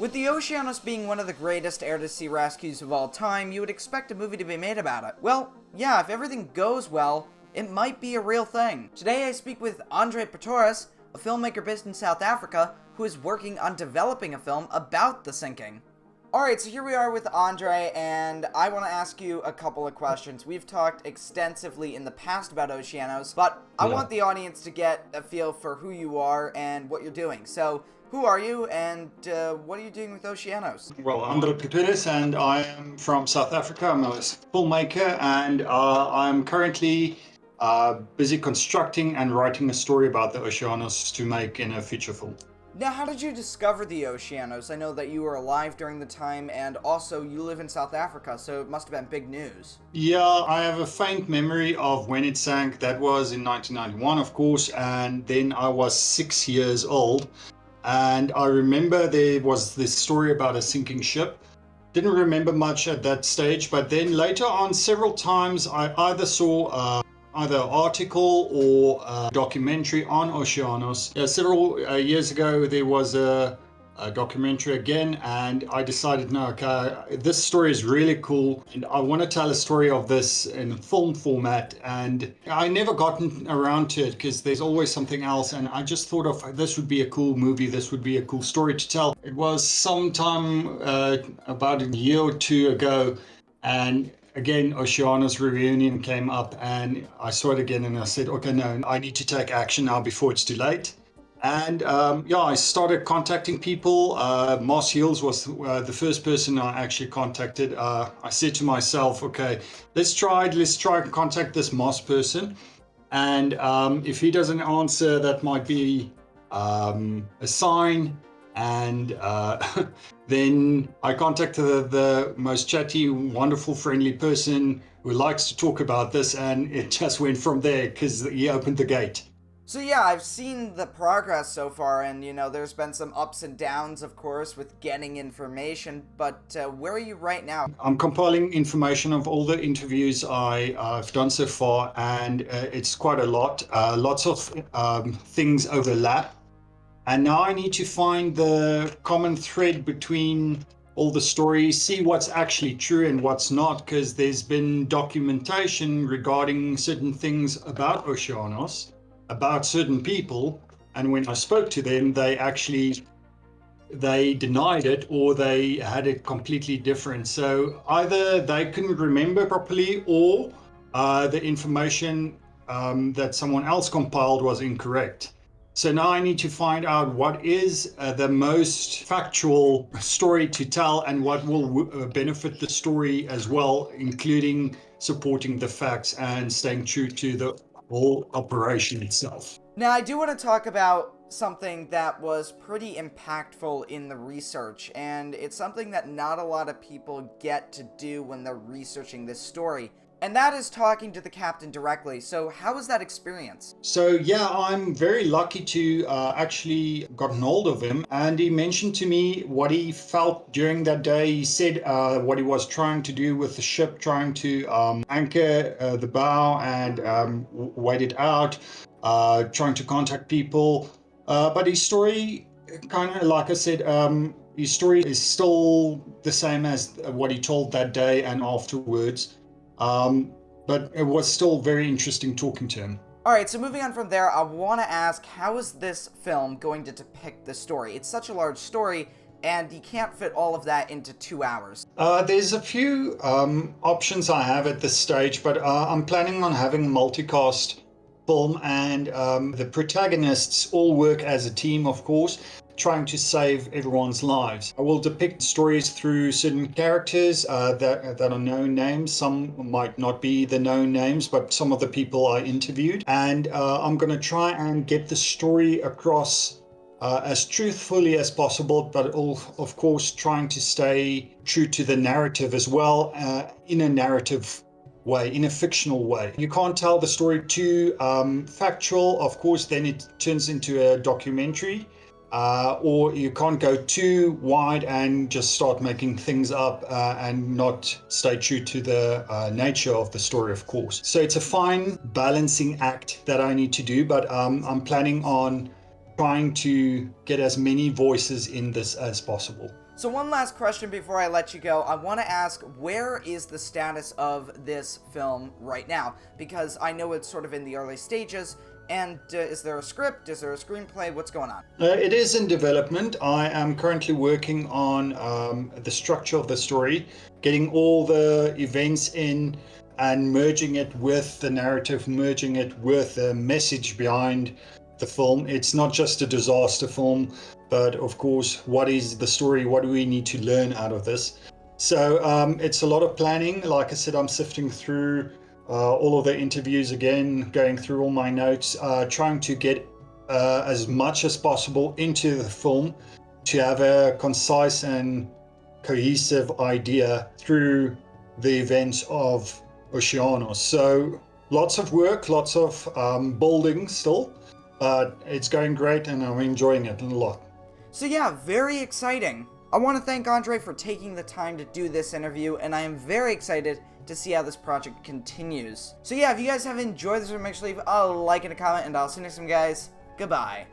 With the Oceanos being one of the greatest air-to-sea rescues of all time, you would expect a movie to be made about it. Well, yeah, if everything goes well, it might be a real thing. Today I speak with André Pretorius, a filmmaker based in South Africa, who is working on developing a film about the sinking. Alright, so here we are with André, and I want to ask you a couple of questions. We've talked extensively in the past about Oceanos, but I want the audience to get a feel for who you are and what you're doing. So, who are you, and what are you doing with Oceanos? Well, André Pretorius, and I am from South Africa. I'm a filmmaker, and I'm currently busy constructing and writing a story about the Oceanos to make in a feature film. Now, how did you discover the Oceanos? I know that you were alive during the time, and also you live in South Africa, so it must have been big news. Yeah, I have a faint memory of when it sank. That was in 1991, of course, and then I was 6 years old. And I remember there was this story about a sinking ship. Didn't remember much at that stage, but then later on, several times, I either saw either an article or a documentary on Oceanos. Several years ago, there was a documentary again, and I decided, no, okay, this story is really cool, and I want to tell a story of this in film format, and I never gotten around to it because there's always something else, and I just thought of this would be a cool movie, this would be a cool story to tell. It was sometime about a year or two ago, and again, Oceanos reunion came up, and I saw it again, and I said, okay, no, I need to take action now before it's too late. And I started contacting people. Moss Hills was the first person I actually contacted. I said to myself, okay, let's try and contact this Moss person. And if he doesn't answer, that might be a sign. And then I contacted the most chatty, wonderful, friendly person who likes to talk about this. And it just went from there because he opened the gate. So yeah, I've seen the progress so far, and there's been some ups and downs, of course, with getting information, but where are you right now? I'm compiling information of all the interviews I've done so far, and it's quite a lot. Lots of things overlap, and now I need to find the common thread between all the stories, see what's actually true and what's not, because there's been documentation regarding certain things about Oceanos, about certain people, and when I spoke to them, they denied it, or they had it completely different. So either they couldn't remember properly, or the information that someone else compiled was incorrect. So now I need to find out what is the most factual story to tell, and what will benefit the story as well, including supporting the facts and staying true to the whole operation itself. Now, I do want to talk about something that was pretty impactful in the research, and it's something that not a lot of people get to do when they're researching this story, and that is talking to the captain directly. So how was that experience? So yeah, I'm very lucky to actually gotten hold of him, and he mentioned to me what he felt during that day. He said what he was trying to do with the ship, trying to anchor the bow and wait it out, trying to contact people. But his story, kind of like I said, his story is still the same as what he told that day and afterwards. But it was still very interesting talking to him. Alright, so moving on from there, I want to ask, how is this film going to depict the story? It's such a large story, and you can't fit all of that into 2 hours. There's a few options I have at this stage, but I'm planning on having a multicast film, and the protagonists all work as a team, of course, trying to save everyone's lives. I will depict stories through certain characters that are known names. Some might not be the known names, but some of the people I interviewed. And I'm going to try and get the story across as truthfully as possible, but of course trying to stay true to the narrative as well, in a narrative way, in a fictional way. You can't tell the story too factual, of course, then it turns into a documentary. Or you can't go too wide and just start making things up and not stay true to the nature of the story, of course. So it's a fine balancing act that I need to do, but I'm planning on trying to get as many voices in this as possible. So one last question before I let you go. I want to ask, where is the status of this film right now? Because I know it's sort of in the early stages, and is there a script? Is there a screenplay? What's going on? It is in development. I am currently working on the structure of the story, getting all the events in and merging it with the narrative, merging it with the message behind the film. It's not just a disaster film, but of course, what is the story? What do we need to learn out of this? So it's a lot of planning. Like I said, I'm sifting through all of the interviews again, going through all my notes, trying to get as much as possible into the film to have a concise and cohesive idea through the events of Oceanos. So lots of work, lots of building still, but it's going great and I'm enjoying it a lot. So yeah, very exciting. I want to thank André for taking the time to do this interview, and I am very excited to see how this project continues. So yeah, if you guys have enjoyed this, make sure to leave a like and a comment, and I'll see you next time, guys. Goodbye.